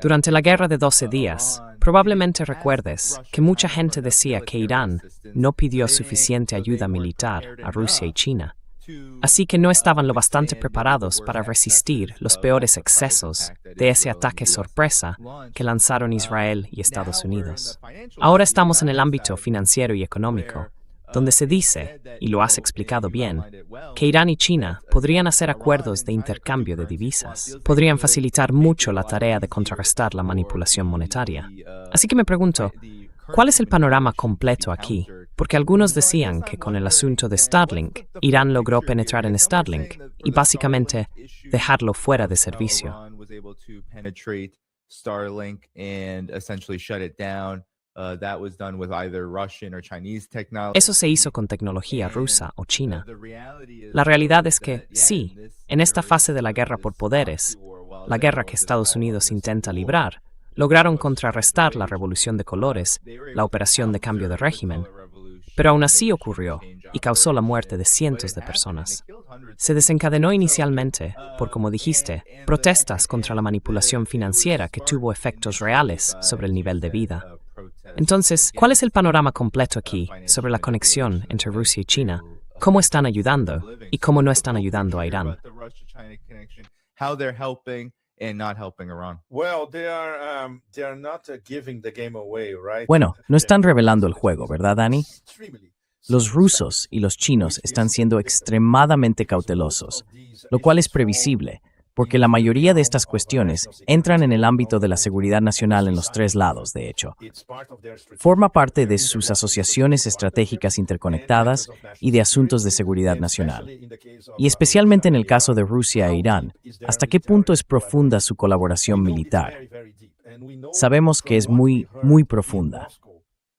Durante la guerra de 12 días, probablemente recuerdes que mucha gente decía que Irán no pidió suficiente ayuda militar a Rusia y China, así que no estaban lo bastante preparados para resistir los peores excesos de ese ataque sorpresa que lanzaron Israel y Estados Unidos. Ahora estamos en el ámbito financiero y económico, donde se dice, y lo has explicado bien, que Irán y China podrían hacer acuerdos de intercambio de divisas. Podrían facilitar mucho la tarea de contrarrestar la manipulación monetaria. Así que me pregunto, ¿cuál es el panorama completo aquí? Porque algunos decían que con el asunto de Starlink, Irán logró penetrar en Starlink y básicamente dejarlo fuera de servicio. Eso se hizo con tecnología rusa o china. La realidad es que, sí, en esta fase de la guerra por poderes, la guerra que Estados Unidos intenta librar, lograron contrarrestar la revolución de colores, la operación de cambio de régimen, pero aún así ocurrió y causó la muerte de cientos de personas. Se desencadenó inicialmente por, como dijiste, protestas contra la manipulación financiera que tuvo efectos reales sobre el nivel de vida. Entonces, ¿cuál es el panorama completo aquí sobre la conexión entre Rusia y China? ¿Cómo están ayudando y cómo no están ayudando a Irán? Bueno, no están revelando el juego, ¿verdad, Dani? Los rusos y los chinos están siendo extremadamente cautelosos, lo cual es previsible, porque la mayoría de estas cuestiones entran en el ámbito de la seguridad nacional en los tres lados, de hecho. Forma parte de sus asociaciones estratégicas interconectadas y de asuntos de seguridad nacional. Y especialmente en el caso de Rusia e Irán, ¿hasta qué punto es profunda su colaboración militar? Sabemos que es muy, muy profunda.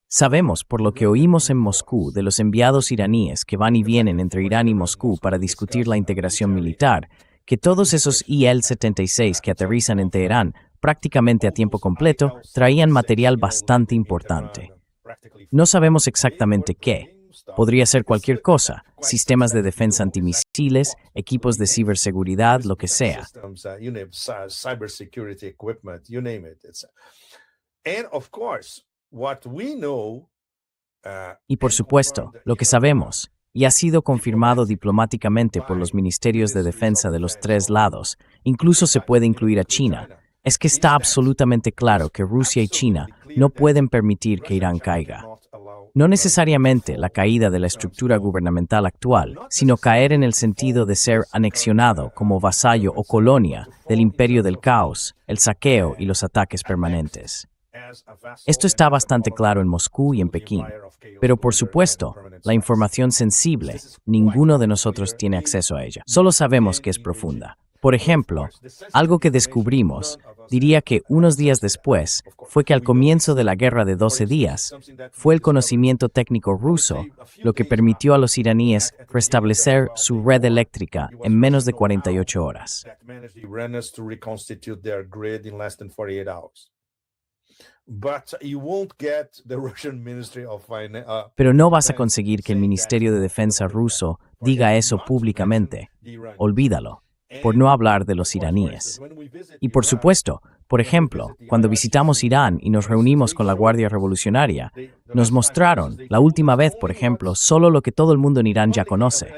Sabemos, por lo que oímos en Moscú, de los enviados iraníes que van y vienen entre Irán y Moscú para discutir la integración militar, que todos esos IL-76 que aterrizan en Teherán prácticamente a tiempo completo traían material bastante importante. No sabemos exactamente qué. Podría ser cualquier cosa, sistemas de defensa antimisiles, equipos de ciberseguridad, lo que sea. Y por supuesto, lo que sabemos, y ha sido confirmado diplomáticamente por los ministerios de defensa de los tres lados, incluso se puede incluir a China, es que está absolutamente claro que Rusia y China no pueden permitir que Irán caiga. No necesariamente la caída de la estructura gubernamental actual, sino caer en el sentido de ser anexionado como vasallo o colonia del imperio del caos, el saqueo y los ataques permanentes. Esto está bastante claro en Moscú y en Pekín, pero por supuesto, la información sensible, ninguno de nosotros tiene acceso a ella. Solo sabemos que es profunda. Por ejemplo, algo que descubrimos, diría que unos días después, fue que al comienzo de la guerra de 12 días, fue el conocimiento técnico ruso lo que permitió a los iraníes restablecer su red eléctrica en menos de 48 horas. Pero no vas a conseguir que el Ministerio de Defensa ruso diga eso públicamente. Olvídalo, por no hablar de los iraníes. Y por supuesto, por ejemplo, cuando visitamos Irán y nos reunimos con la Guardia Revolucionaria, nos mostraron, la última vez, por ejemplo, solo lo que todo el mundo en Irán ya conoce.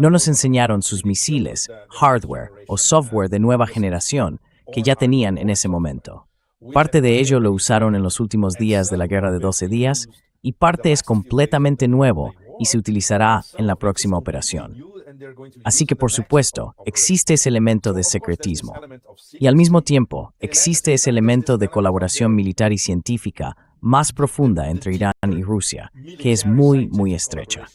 No nos enseñaron sus misiles, hardware o software de nueva generación que ya tenían en ese momento. Parte de ello lo usaron en los últimos días de la guerra de 12 días y parte es completamente nuevo y se utilizará en la próxima operación. Así que, por supuesto, existe ese elemento de secretismo. Y al mismo tiempo, existe ese elemento de colaboración militar y científica más profunda entre Irán y Rusia, que es muy, muy estrecha.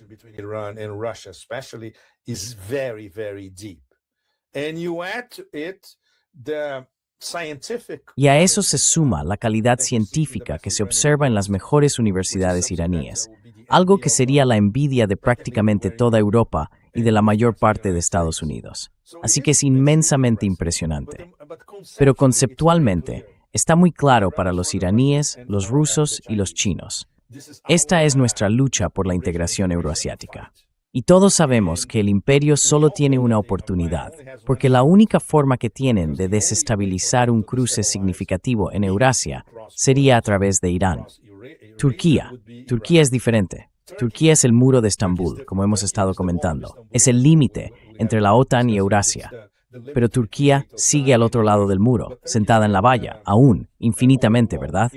Y a eso se suma la calidad científica que se observa en las mejores universidades iraníes, algo que sería la envidia de prácticamente toda Europa y de la mayor parte de Estados Unidos. Así que es inmensamente impresionante. Pero conceptualmente, está muy claro para los iraníes, los rusos y los chinos. Esta es nuestra lucha por la integración euroasiática. Y todos sabemos que el imperio solo tiene una oportunidad, porque la única forma que tienen de desestabilizar un cruce significativo en Eurasia sería a través de Irán. Turquía. Turquía es diferente. Turquía es el muro de Estambul, como hemos estado comentando. Es el límite entre la OTAN y Eurasia. Pero Turquía sigue al otro lado del muro, sentada en la valla, aún, infinitamente, ¿verdad?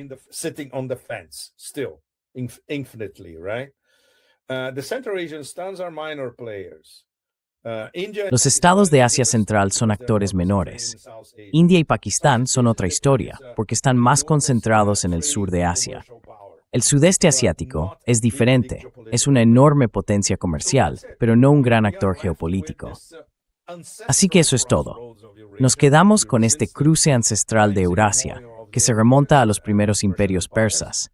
Los estados de Asia Central son actores menores. India y Pakistán son otra historia, porque están más concentrados en el sur de Asia. El sudeste asiático es diferente, es una enorme potencia comercial, pero no un gran actor geopolítico. Así que eso es todo. Nos quedamos con este cruce ancestral de Eurasia, que se remonta a los primeros imperios persas.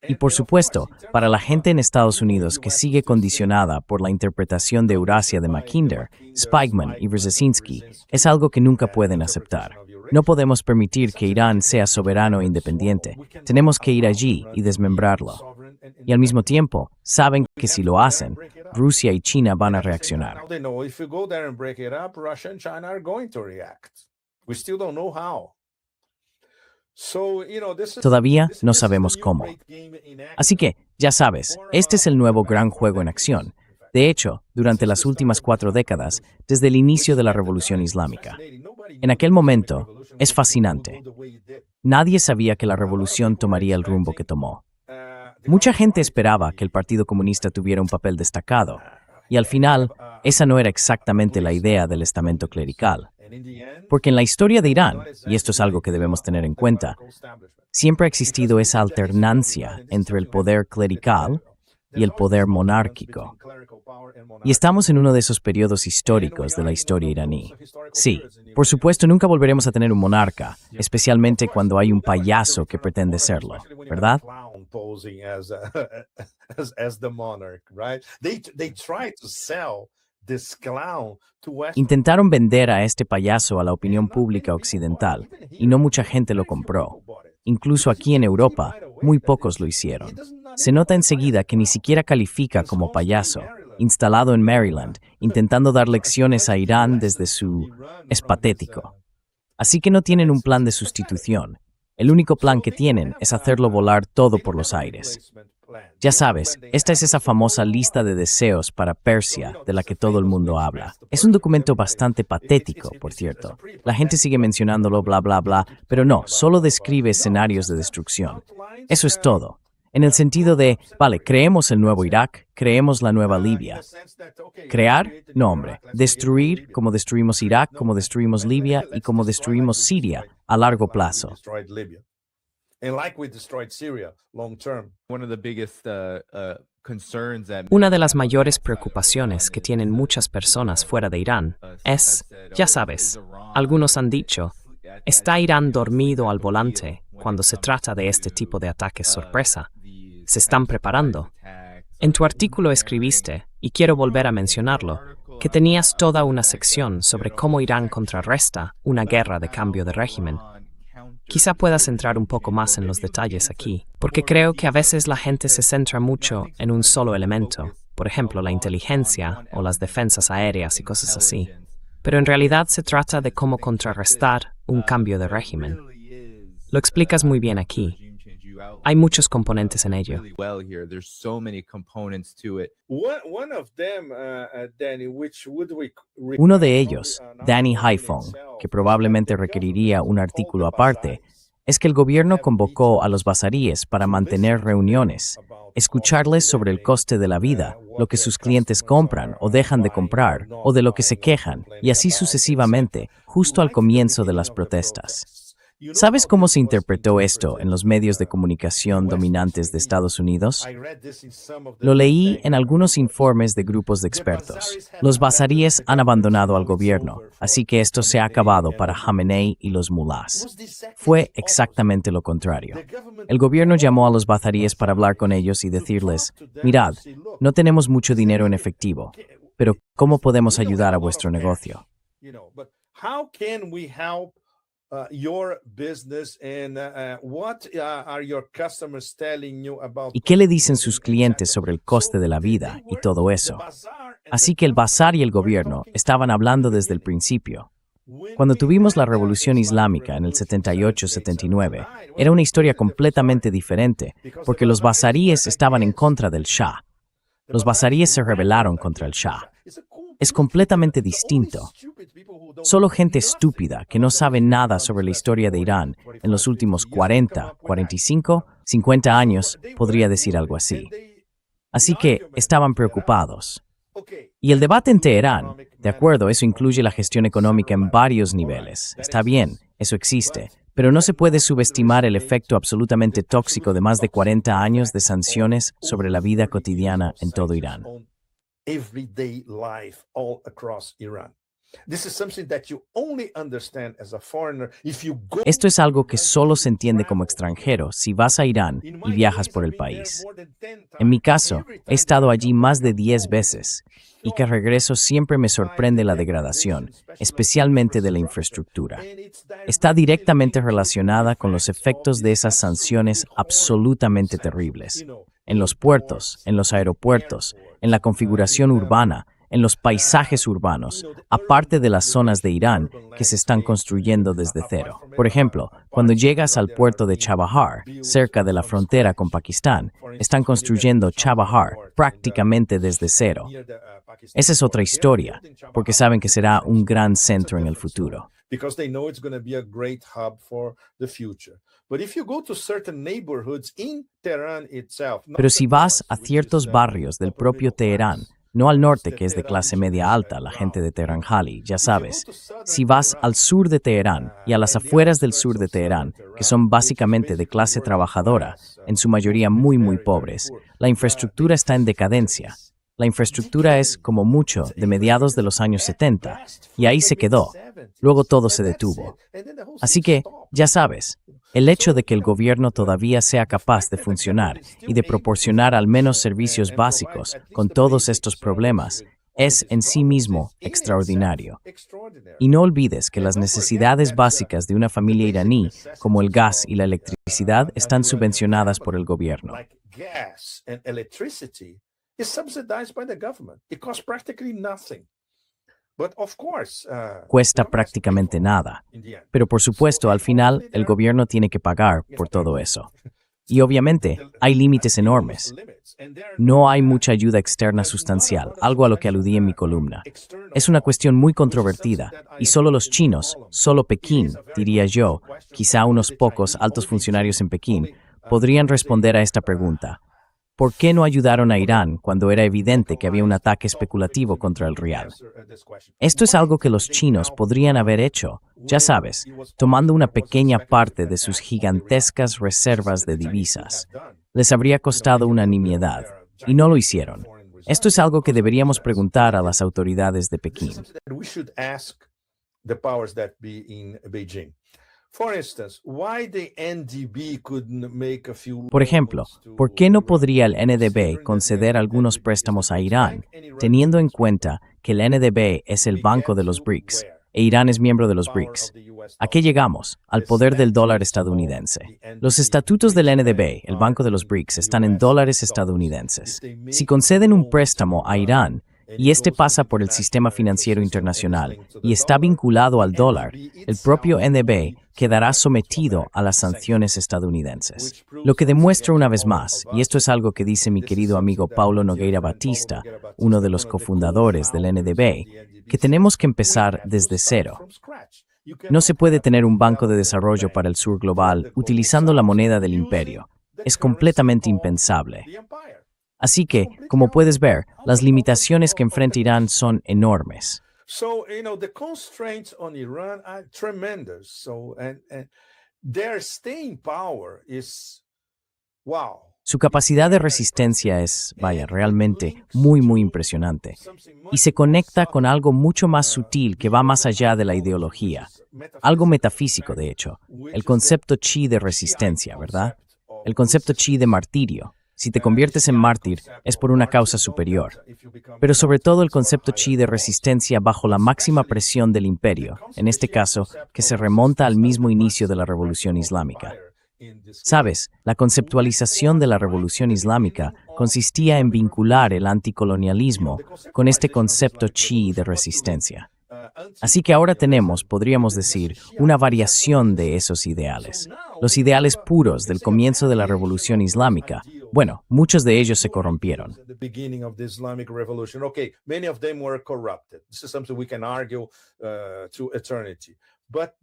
Y por supuesto, para la gente en Estados Unidos que sigue condicionada por la interpretación de Eurasia de Mackinder, Spigman y Brzezinski, es algo que nunca pueden aceptar. No podemos permitir que Irán sea soberano e independiente. Tenemos que ir allí y desmembrarlo. Y al mismo tiempo, saben que si lo hacen, Rusia y China van a reaccionar. Todavía no sabemos cómo. Así que, ya sabes, este es el nuevo gran juego en acción. De hecho, durante las últimas 4 décadas, desde el inicio de la Revolución Islámica. En aquel momento, es fascinante. Nadie sabía que la revolución tomaría el rumbo que tomó. Mucha gente esperaba que el Partido Comunista tuviera un papel destacado, y al final, esa no era exactamente la idea del estamento clerical. Porque en la historia de Irán, y esto es algo que debemos tener en cuenta, siempre ha existido esa alternancia entre el poder clerical y el poder monárquico. Y estamos en uno de esos periodos históricos de la historia iraní. Sí, por supuesto nunca volveremos a tener un monarca, especialmente cuando hay un payaso que pretende serlo, ¿verdad? Intentaron vender a este payaso a la opinión pública occidental, y no mucha gente lo compró. Incluso aquí en Europa, muy pocos lo hicieron. Se nota enseguida que ni siquiera califica como payaso, instalado en Maryland, intentando dar lecciones a Irán desde su... es patético. Así que no tienen un plan de sustitución. El único plan que tienen es hacerlo volar todo por los aires. Ya sabes, esta es esa famosa lista de deseos para Persia de la que todo el mundo habla. Es un documento bastante patético, por cierto. La gente sigue mencionándolo, bla, bla, bla, pero no, solo describe escenarios de destrucción. Eso es todo. En el sentido de, vale, creemos el nuevo Irak, creemos la nueva Libia. ¿Crear? No, hombre. Destruir, como destruimos Irak, como destruimos Libia y como destruimos Siria a largo plazo. Una de las mayores preocupaciones que tienen muchas personas fuera de Irán es, ya sabes, algunos han dicho, ¿está Irán dormido al volante cuando se trata de este tipo de ataques sorpresa? ¿Se están preparando? En tu artículo escribiste, y quiero volver a mencionarlo, que tenías toda una sección sobre cómo Irán contrarresta una guerra de cambio de régimen. Quizá puedas entrar un poco más en los detalles aquí, porque creo que a veces la gente se centra mucho en un solo elemento, por ejemplo la inteligencia o las defensas aéreas y cosas así. Pero en realidad se trata de cómo contrarrestar un cambio de régimen. Lo explicas muy bien aquí. Hay muchos componentes en ello. Uno de ellos, Danny Haiphong, que probablemente requeriría un artículo aparte, es que el gobierno convocó a los bazaríes para mantener reuniones, escucharles sobre el coste de la vida, lo que sus clientes compran o dejan de comprar, o de lo que se quejan, y así sucesivamente, justo al comienzo de las protestas. ¿Sabes cómo se interpretó esto en los medios de comunicación dominantes de Estados Unidos? Lo leí en algunos informes de grupos de expertos. Los bazaríes han abandonado al gobierno, así que esto se ha acabado para Khamenei y los mulás. Fue exactamente lo contrario. El gobierno llamó a los bazaríes para hablar con ellos y decirles, mirad, no tenemos mucho dinero en efectivo, pero ¿cómo podemos ayudar a vuestro negocio? ¿Y qué le dicen sus clientes sobre el coste de la vida y todo eso? Así que el Bazar y el gobierno estaban hablando desde el principio. Cuando tuvimos la Revolución Islámica en el 78-79, era una historia completamente diferente, porque los bazaríes estaban en contra del Shah. Los bazaríes se rebelaron contra el Shah. Es completamente distinto. Solo gente estúpida que no sabe nada sobre la historia de Irán en los últimos 40, 45, 50 años podría decir algo así. Así que estaban preocupados. Y el debate en Teherán, de acuerdo, eso incluye la gestión económica en varios niveles. Está bien, eso existe, pero no se puede subestimar el efecto absolutamente tóxico de más de 40 años de sanciones sobre la vida cotidiana en todo Irán. Esto es algo que solo se entiende como extranjero si vas a Irán y viajas por el país. En mi caso, he estado allí más de 10 veces y que regreso siempre me sorprende la degradación, especialmente de la infraestructura. Está directamente relacionada con los efectos de esas sanciones absolutamente terribles. En los puertos, en los aeropuertos, en la configuración urbana, en los paisajes urbanos, aparte de las zonas de Irán que se están construyendo desde cero. Por ejemplo, cuando llegas al puerto de Chabahar, cerca de la frontera con Pakistán, están construyendo Chabahar prácticamente desde cero. Esa es otra historia, porque saben que será un gran centro en el futuro. Pero si vas a ciertos barrios del propio Teherán, no al norte, que es de clase media alta, la gente de Tehran-Hali, ya sabes. Si vas al sur de Teherán y a las afueras del sur de Teherán, que son básicamente de clase trabajadora, en su mayoría muy pobres, la infraestructura está en decadencia. La infraestructura es, como mucho, de mediados de los años 70, y ahí se quedó. Luego todo se detuvo. Así que, ya sabes, el hecho de que el gobierno todavía sea capaz de funcionar y de proporcionar al menos servicios básicos con todos estos problemas es en sí mismo extraordinario. Y no olvides que las necesidades básicas de una familia iraní, como el gas y la electricidad, están subvencionadas por el gobierno. Cuesta prácticamente nada. Pero por supuesto, al final, el gobierno tiene que pagar por todo eso. Y obviamente, hay límites enormes. No hay mucha ayuda externa sustancial, algo a lo que aludí en mi columna. Es una cuestión muy controvertida, y solo los chinos, solo Pekín, diría yo, quizá unos pocos altos funcionarios en Pekín, podrían responder a esta pregunta. ¿Por qué no ayudaron a Irán cuando era evidente que había un ataque especulativo contra el rial? Esto es algo que los chinos podrían haber hecho, ya sabes, tomando una pequeña parte de sus gigantescas reservas de divisas. Les habría costado una nimiedad, y no lo hicieron. Esto es algo que deberíamos preguntar a las autoridades de Pekín. Por ejemplo, ¿por qué no podría el NDB conceder algunos préstamos a Irán, teniendo en cuenta que el NDB es el banco de los BRICS e Irán es miembro de los BRICS? ¿A qué llegamos? Al poder del dólar estadounidense. Los estatutos del NDB, el banco de los BRICS, están en dólares estadounidenses. Si conceden un préstamo a Irán, y este pasa por el sistema financiero internacional y está vinculado al dólar, el propio NDB quedará sometido a las sanciones estadounidenses. Lo que demuestra una vez más, y esto es algo que dice mi querido amigo Paulo Nogueira Batista, uno de los cofundadores del NDB, que tenemos que empezar desde cero. No se puede tener un banco de desarrollo para el sur global utilizando la moneda del imperio. Es completamente impensable. Así que, como puedes ver, las limitaciones que enfrenta Irán son enormes. The constraints on Iran are tremendous. Their staying power is wow. Su capacidad de resistencia es, realmente muy impresionante. Y se conecta con algo mucho más sutil que va más allá de la ideología. Algo metafísico, de hecho. El concepto chi de resistencia, ¿verdad? El concepto chi de martirio. Si te conviertes en mártir, es por una causa superior. Pero sobre todo el concepto chi de resistencia bajo la máxima presión del imperio, en este caso, que se remonta al mismo inicio de la Revolución Islámica. Sabes, la conceptualización de la Revolución Islámica consistía en vincular el anticolonialismo con este concepto chi de resistencia. Así que ahora tenemos, podríamos decir, una variación de esos ideales. Los ideales puros del comienzo de la Revolución Islámica, bueno, muchos de ellos se corrompieron.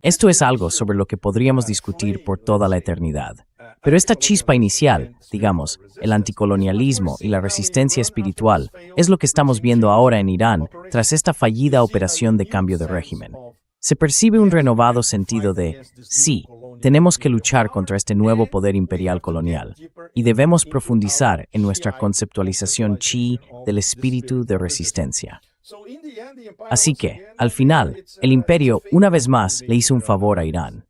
Esto es algo sobre lo que podríamos discutir por toda la eternidad. Pero esta chispa inicial, digamos, el anticolonialismo y la resistencia espiritual, es lo que estamos viendo ahora en Irán tras esta fallida operación de cambio de régimen. Se percibe un renovado sentido de, sí, tenemos que luchar contra este nuevo poder imperial colonial, y debemos profundizar en nuestra conceptualización chi del espíritu de resistencia. Así que, al final, el imperio, una vez más, le hizo un favor a Irán.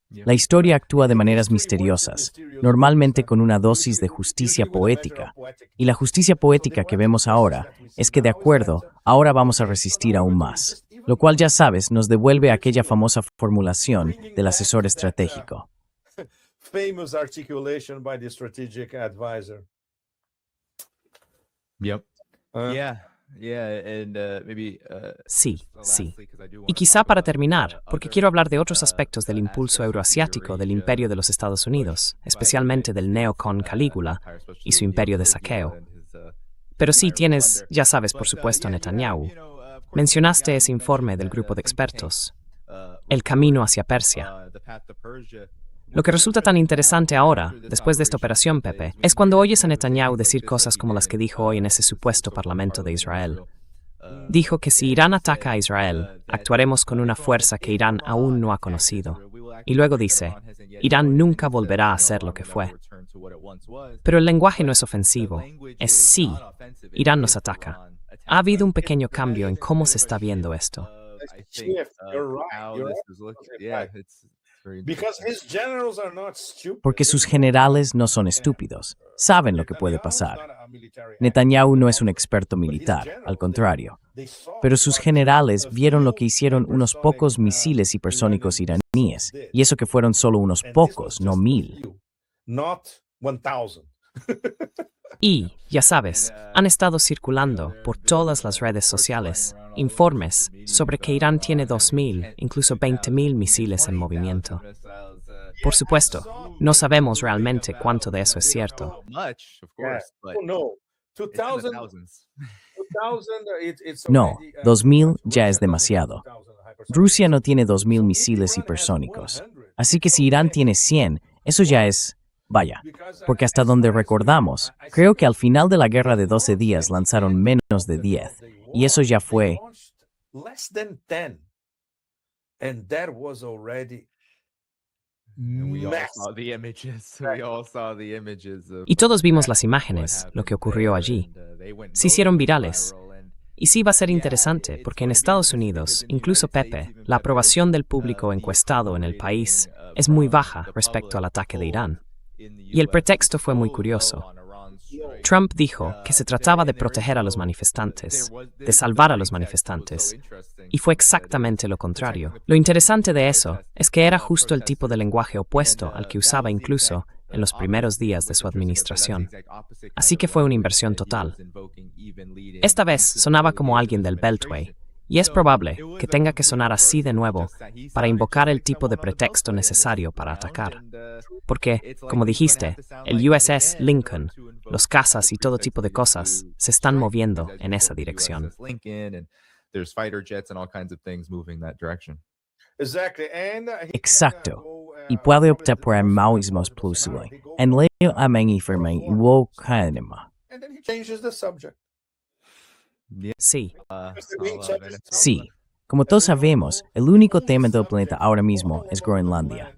La historia actúa de maneras misteriosas, normalmente con una dosis de justicia poética. Y la justicia poética que vemos ahora es que, de acuerdo, ahora vamos a resistir aún más. Lo cual, ya sabes, nos devuelve a aquella famosa formulación del asesor estratégico. Famous articulation by the strategic advisor. Yep. Maybe, Sí. Y quizá para terminar, porque quiero hablar de otros aspectos del impulso euroasiático del imperio de los Estados Unidos, especialmente del neocon Calígula y su imperio de saqueo. Pero sí tienes, ya sabes, por supuesto, Netanyahu. Mencionaste ese informe del grupo de expertos, El camino hacia Persia. Lo que resulta tan interesante ahora, después de esta operación, Pepe, es cuando oyes a Netanyahu decir cosas como las que dijo hoy en ese supuesto Parlamento de Israel. Dijo que si Irán ataca a Israel, actuaremos con una fuerza que Irán aún no ha conocido. Y luego dice, Irán nunca volverá a ser lo que fue. Pero el lenguaje no es ofensivo, es sí, Irán nos ataca. Ha habido un pequeño cambio en cómo se está viendo esto. Porque sus generales no son estúpidos, saben lo que puede pasar. Netanyahu no es un experto militar, al contrario. Pero sus generales vieron lo que hicieron unos pocos misiles hipersónicos iraníes, y eso que fueron solo unos pocos, no 1000. Y, ya sabes, han estado circulando por todas las redes sociales informes sobre que Irán tiene 2.000, incluso 20.000 misiles en movimiento. Por supuesto, no sabemos realmente cuánto de eso es cierto. No, 2.000 ya es demasiado. Rusia no tiene 2.000 misiles hipersónicos. Así que si Irán tiene 100, eso ya es... Vaya, porque hasta donde recordamos, creo que al final de la guerra de 12 días lanzaron menos de 10, y eso ya fue... Y todos vimos las imágenes, lo que ocurrió allí. Se hicieron virales. Y sí va a ser interesante, porque en Estados Unidos, incluso Pepe, la aprobación del público encuestado en el país es muy baja respecto al ataque de Irán. Y el pretexto fue muy curioso. Trump dijo que se trataba de proteger a los manifestantes, de salvar a los manifestantes, y fue exactamente lo contrario. Lo interesante de eso es que era justo el tipo de lenguaje opuesto al que usaba incluso en los primeros días de su administración. Así que fue una inversión total. Esta vez sonaba como alguien del Beltway, y es probable que tenga que sonar así de nuevo para invocar el tipo de pretexto necesario para atacar. Porque, como dijiste, el USS Lincoln, los cazas y todo tipo de cosas se están moviendo en esa dirección. Exacto. Y puede optar por el maoísmo plausible. En leo amengi fermen y wo kanema. Sí. Sí. Como todos sabemos, el único tema del planeta ahora mismo es Groenlandia.